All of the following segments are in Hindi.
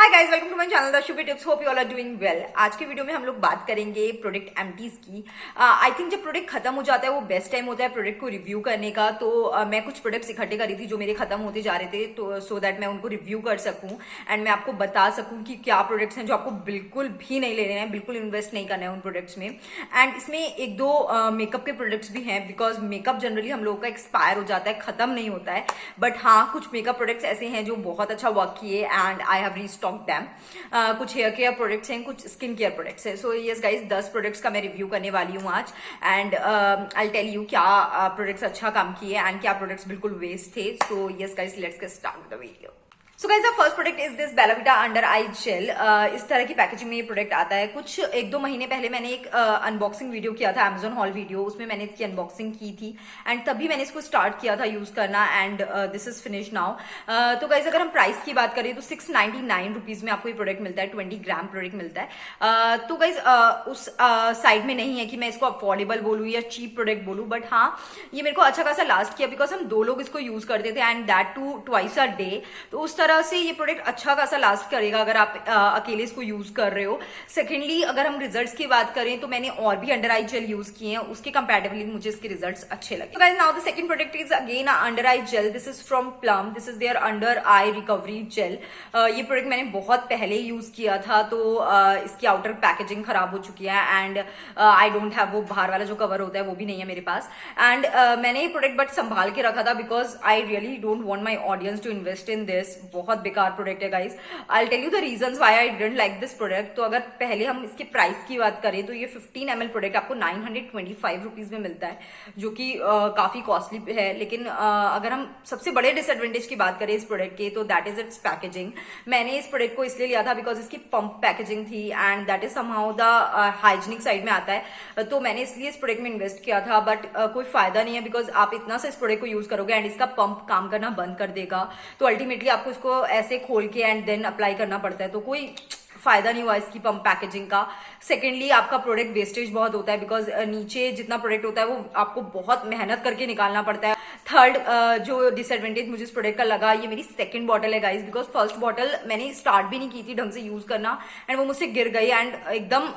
Hi guys, welcome to my channel the Shubhi tips. Hope you all are doing well. आज के वीडियो में हम लोग बात करेंगे प्रोडक्ट एम्प्टीज की। आई थिंक जब प्रोडक्ट खत्म हो जाता है वो बेस्ट टाइम होता है प्रोडक्ट को रिव्यू करने का। तो मैं कुछ प्रोडक्ट्स इकट्ठे करी थी जो मेरे खत्म होते जा रहे थे, तो सो दैट मैं उनको रिव्यू कर सकूं एंड मैं आपको बता सकूं कि क्या प्रोडक्ट्स हैं जो आपको बिल्कुल भी नहीं लेने हैं, बिल्कुल इन्वेस्ट नहीं करना है उन प्रोडक्ट्स में। एंड इसमें एक दो मेकअप के प्रोडक्ट्स भी हैं, बिकॉज मेकअप जनरली हम लोगों का एक्सपायर हो जाता है, खत्म नहीं होता है। बट हाँ, कुछ मेकअप प्रोडक्ट्स ऐसे हैं जो बहुत अच्छा वर्क किए and I have restock them. कुछ हेयर केयर प्रोडक्ट्स हैं, कुछ स्किन केयर प्रोडक्ट्स हैं। सो यस गाइस, 10 प्रोडक्ट्स का मैं रिव्यू करने वाली हूँ आज एंड आई टेल यू क्या प्रोडक्ट्स अच्छा काम किए एंड क्या प्रोडक्ट्स बिल्कुल वेस्ट थे। So yes guys, let's get start the video. So guys, the first product is this Bellavita under eye gel. इस तरह की पैकेजिंग में ये प्रोडक्ट आता है। कुछ एक दो महीने पहले मैंने एक अनबॉक्सिंग वीडियो किया था, अमेजॉन हॉल वीडियो, उसमें मैंने इसकी अनबॉक्सिंग की थी एंड तभी मैंने इसको स्टार्ट किया था यूज करना and this is finish now. तो गाइस, अगर हम प्राइस की बात करें तो 699 रुपीज में आपको ये प्रोडक्ट मिलता है, 20 ग्राम प्रोडक्ट मिलता है। तो गाइस, उस साइड में नहीं है कि मैं इसको अफोर्डेबल बोलूँ या चीप प्रोडक्ट बोलूँ, बट हाँ, ये मेरे को अच्छा खासा लास्ट किया बिकॉज हम 2 लोग इसको यूज करते थे and that too twice a day. तो उस तरह से ये प्रोडक्ट अच्छा खासा लास्ट करेगा अगर आप अकेले इसको यूज कर रहे हो। सेकेंडली, अगर हम रिजल्ट्स की बात करें तो मैंने और भी अंडर आई जेल यूज किए हैं, उसके कंपैरेटिवली मुझे इसके रिजल्ट्स अच्छे लगे। Guys, now the second product is again under eye gel. This is from Plum. This is their under eye recovery gel. ये प्रोडक्ट मैंने बहुत पहले यूज किया था, तो इसकी आउटर पैकेजिंग खराब हो चुकी है एंड आई डोंट हैव वो बाहर वाला जो कवर होता है वो भी नहीं है मेरे पास। एंड मैंने ये प्रोडक्ट बट संभाल के रखा था because I really don't want my audience to invest in this. बहुत बेकार प्रोडक्ट है guys. I tell you the reasons why I didn't like this product. तो अगर पहले हम इसके प्राइस की बात करें तो ये 15 ml प्रोडक्ट आपको 925 रुपीज में मिलता है, जो कि काफी कॉस्टली है। लेकिन अगर हम सबसे बड़े डिसएडवांटेज की बात करें इस प्रोडक्ट के, तो दैट इज इट्स पैकेजिंग। मैंने इस प्रोडक्ट को इसलिए लिया था बिकॉज इसकी पंप पैकेजिंग थी and that is somehow the hygienic side में आता है, तो मैंने इसलिए इस प्रोडक्ट में इन्वेस्ट किया था। बट कोई फायदा नहीं है बिकॉज आप इतना सा इस प्रोडक्ट को यूज करोगे एंड इसका पंप काम करना बंद कर देगा, तो अल्टीमेटली आपको इसको ऐसे खोल के एंड देन अप्लाई करना पड़ता है, तो कोई फायदा नहीं हुआ इसकी पंप पैकेजिंग का। सेकेंडली, आपका प्रोडक्ट वेस्टेज बहुत होता है बिकॉज नीचे जितना प्रोडक्ट होता है वो आपको बहुत मेहनत करके निकालना पड़ता है। थर्ड जो डिसएडवांटेज मुझे इस प्रोडक्ट का लगा, ये मेरी सेकंड बॉटल है गाइस, बिकॉज फर्स्ट बॉटल मैंने स्टार्ट भी नहीं की थी ढंग से यूज करना एंड वो मुझसे गिर गई एंड एकदम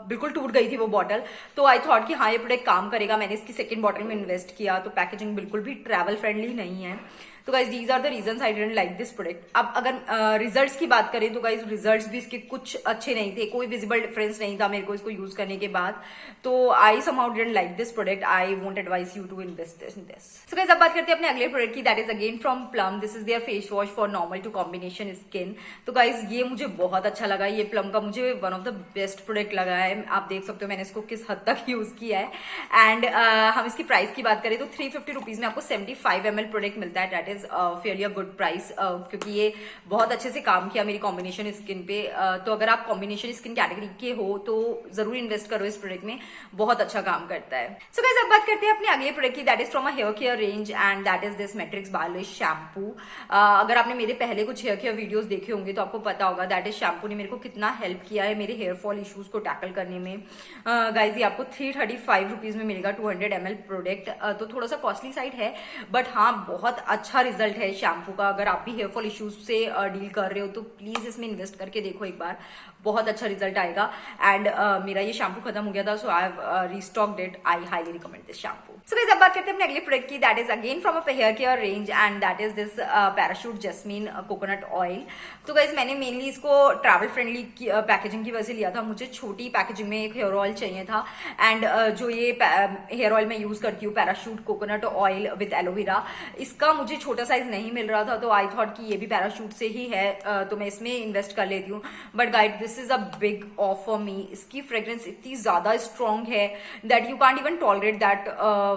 बिल्कुल टूट गई थी वो बॉटल। तो आई थॉट कि हाँ, ये प्रोडक्ट काम करेगा। मैंने इसकी सेकंड बॉटल में इन्वेस्ट किया, तो पैकेजिंग बिल्कुल भी ट्रैवल फ्रेंडली नहीं है। तो guys, these are the reasons I didn't like this product. अब अगर रिजल्ट्स की बात करें तो गाइज, रिजल्ट्स भी इसके कुछ अच्छे नहीं थे, कोई विजिबल डिफरेंस नहीं था मेरे को इसको यूज करने के बाद। तो I somehow didn't like this product. I won't advise you to invest in this. So guys, अब बात करते हैं अपने अगले प्रोडक्ट की, that is again from Plum. This is their face wash for normal to combination skin. तो गाइज, ये मुझे बहुत अच्छा लगा। ये प्लम का मुझे one of the best product लगा है। आप देख सकते हो मैंने इसको किस हद तक यूज किया है एंड हम इसकी प्राइस की बात करें तो 350 रुपीज में आपको 75 ml प्रोडक्ट मिलता है। That is fairly good price, क्योंकि ये बहुत अच्छे से काम किया मेरी कॉम्बिनेशन स्किन पे। तो अगर आप कॉम्बिनेशन स्किन कैटेगरी के हो तो जरूर इन्वेस्ट करो इस प्रोडक्ट में, बहुत अच्छा काम करता है। सो गाइस, अब बात करते हैं अपने अगले प्रोडक्ट की, that is from a hair care range and that is this Matrix Biolage shampoo. अगर आपने मेरे पहले कुछ हेयर केयर वीडियोस देखे होंगे तो आपको पता होगा दैट इज शैम्पू ने मेरे को कितना हेल्प किया है मेरे हेयर फॉल इश्यूज को टैकल करने में। गाइस, ये आपको 335 रुपीज में मिलेगा 200 ml प्रोडक्ट। तो थोड़ा सा कॉस्टली साइड है, बट हाँ, बहुत अच्छा रिजल्ट है शैम्पू का। अगर आप भी हेयर फॉल इश्यूज से डील कर रहे हो तो प्लीज इसमें इन्वेस्ट करके देखो एक बार, बहुत अच्छा रिजल्ट आएगा। एंड मेरा ये शैम्पू खत्म हो गया था, so I have restocked it. I highly recommend this shampoo. So guys, अब बात करते हैं अपने अगले प्रोडक्ट की, that is again from a hair care range and that is this Parachute jasmine coconut oil. तो गाइस, मैंने मेनली इसको ट्रैवल फ्रेंडली पैकेजिंग की वजह से लिया था। मुझे छोटी पैकेजिंग में एक हेयर ऑयल चाहिए था एंड जो ये हेयर ऑयल मैं यूज करती हूँ, parachute coconut oil with aloe vera, इसका मुझे छोटा साइज नहीं मिल रहा था, तो आई थॉट कि ये भी पैराशूट से ही है, तो मैं इसमें इन्वेस्ट कर लेती हूँ। But guys, this is a big of for me. इसकी फ्रेग्रेंस इतनी ज्यादा स्ट्रॉन्ग है that you can't even tolerate that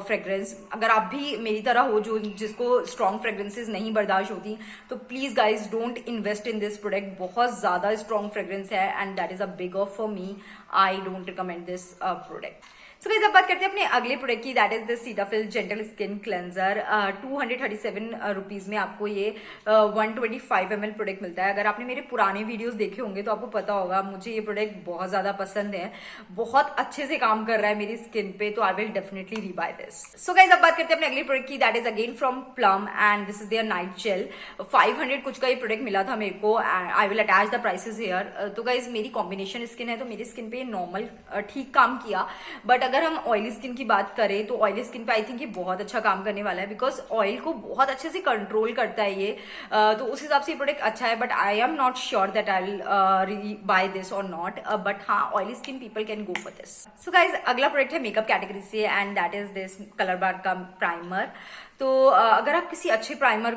fragrance. अगर आप भी मेरी तरह हो जो जिसको स्ट्रॉन्ग फ्रेग्रेंसेज नहीं बर्दाश्त होती, तो please guys don't invest in this product. बहुत ज्यादा स्ट्रॉन्ग फ्रेग्रेंस है and that is a big of for me. I don't recommend this product. So guys अब बात करते हैं अपने अगले प्रोडक्ट की, that is this Cetaphil gentle skin cleanser. 237 rupees में आपको ये 125 ml प्रोडक्ट मिलता है। अगर आपने मेरे पुराने वीडियोस देखे होंगे तो आपको पता होगा मुझे ये प्रोडक्ट बहुत ज्यादा पसंद है, बहुत अच्छे से काम कर रहा है मेरी स्किन पे, तो I will definitely rebuy this. So guys अब बात करते हैं अपने अगले प्रोडक्ट की, that is again from Plum and this is their night gel. 500 कुछ का ये प्रोडक्ट मिला था मेरे को and I will attach the prices here. तो गाइस मेरी कॉम्बिनेशन स्किन है तो मेरी स्किन पे नॉर्मल ठीक काम किया, बट अगर हम ऑयली स्किन की बात करें तो ऑयली स्किन पे आई थिंक ये बहुत अच्छा काम करने वाला है, बिकॉज ऑयल को बहुत अच्छे से कंट्रोल करता है ये। तो उस हिसाब से ये प्रोडक्ट अच्छा है, but I am not sure that I will buy this और नॉट, बट हाँ oily skin people can go for this. So guys अगला प्रोडक्ट है मेकअप कैटेगरी से and that is this Colorbar का प्राइमर। तो अगर आप किसी अच्छे प्राइमर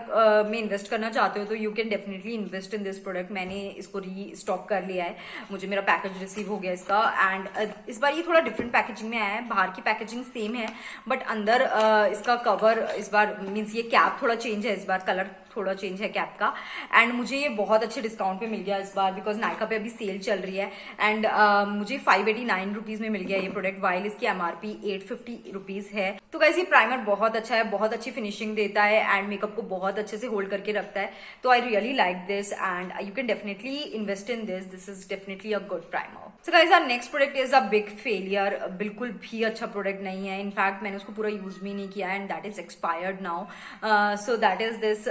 में इन्वेस्ट करना चाहते हो तो you can definitely invest in this product. मैंने इसको री स्टॉक कर लिया है, मुझे मेरा पैकेज रिसीव हो गया इसका एंड इस बार ये थोड़ा डिफरेंट पैकेजिंग में आया है। बाहर की पैकेजिंग सेम है बट अंदर इसका कवर इस बार मीन्स ये कैप थोड़ा चेंज है, इस बार कलर थोड़ा चेंज है कैप का एंड मुझे ये बहुत अच्छे डिस्काउंट पे मिल गया इस बार, बिकॉज नायका पे अभी सेल चल रही है एंड मुझे 589 रुपीज में मिल गया ये प्रोडक्ट, वाइल इसकी एमआरपी 850 रुपीज है। तो गाइस ये प्राइमर बहुत अच्छा है, बहुत अच्छी फिनिशिंग देता है एंड मेकअप को बहुत अच्छे से होल्ड करके रखता है। तो I really like this and you can definitely invest in this, this is definitely a good primer. So guys our next product is a big failure, बिल्कुल भी अच्छा प्रोडक्ट नहीं है, इनफैक्ट मैंने उसको पूरा यूज भी नहीं किया and that is expired now. So that is this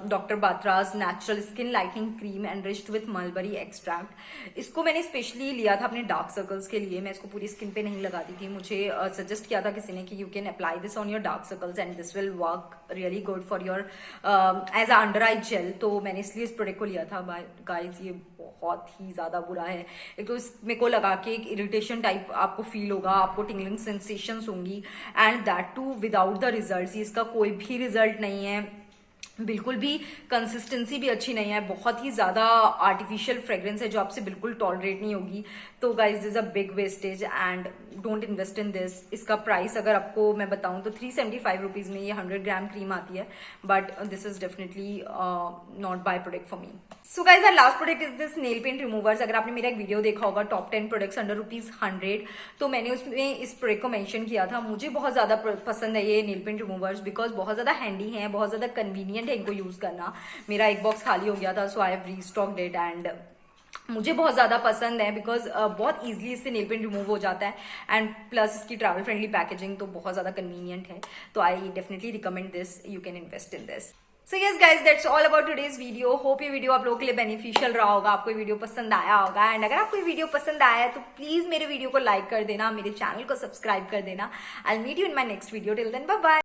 doctor Batra's natural skin lightening cream enriched with mulberry extract. इसको मैंने स्पेशली लिया था अपने डार्क सर्कल्स के लिए, मैं इसको पूरी स्किन पे नहीं लगाती थी। मुझे सजेस्ट किया था किसी ने कि you can apply this on your dark circles and this will work really good for your as a under eye gel, तो मैंने इसलिए इस प्रोडक्ट को लिया था। गाइस ये बहुत ही ज्यादा बुरा है, एक तो इसमें को लगा के एक इरिटेशन टाइप आपको फील होगा, आपको टिंगलिंग सेंसेशंस होंगी and that too without the result. इसका कोई भी रिजल्ट नहीं है, बिल्कुल भी कंसिस्टेंसी भी अच्छी नहीं है, बहुत ही ज्यादा आर्टिफिशियल फ्रेग्रेंस है जो आपसे बिल्कुल टॉलरेट नहीं होगी। तो guys this a big wastage and don't invest in this. इसका प्राइस अगर आपको मैं बताऊं तो 375 रुपीज में ये 100 ग्राम क्रीम आती है, but this is definitely not buy product for me. So guys our last product is this nail paint removers. अगर आपने मेरा एक वीडियो देखा होगा टॉप 10 प्रोडक्ट्स अंडर ₹100, तो मैंने उसमें इस प्रोडक्ट को मेंशन किया था। मुझे बहुत ज्यादा पसंद है ये नेल पेंट रिमूवर्स, बिकॉज बहुत ज्यादा हैंडी है, बहुत ज्यादा कन्वीनियंट है इनको यूज करना। मेरा एक बॉक्स खाली हो गया था, so I have restocked it and मुझे बहुत ज्यादा पसंद है, बिकॉज बहुत इजीली इससे नेल पेंट रिमूव हो जाता है एंड प्लस इसकी ट्रैवल फ्रेंडली पैकेजिंग तो बहुत ज्यादा कन्वीनियंट है। तो I definitely recommend this, you can invest in this. So yes guys that's all about today's video. Hope ये वीडियो आप लोगों के लिए बेनिफिशियल रहा होगा, आपको ये वीडियो पसंद आया होगा एंड अगर आपको ये वीडियो पसंद आया है तो प्लीज मेरे वीडियो को लाइक कर देना, मेरे चैनल को सब्सक्राइब कर देना। I will meet you in my next video, till then bye bye.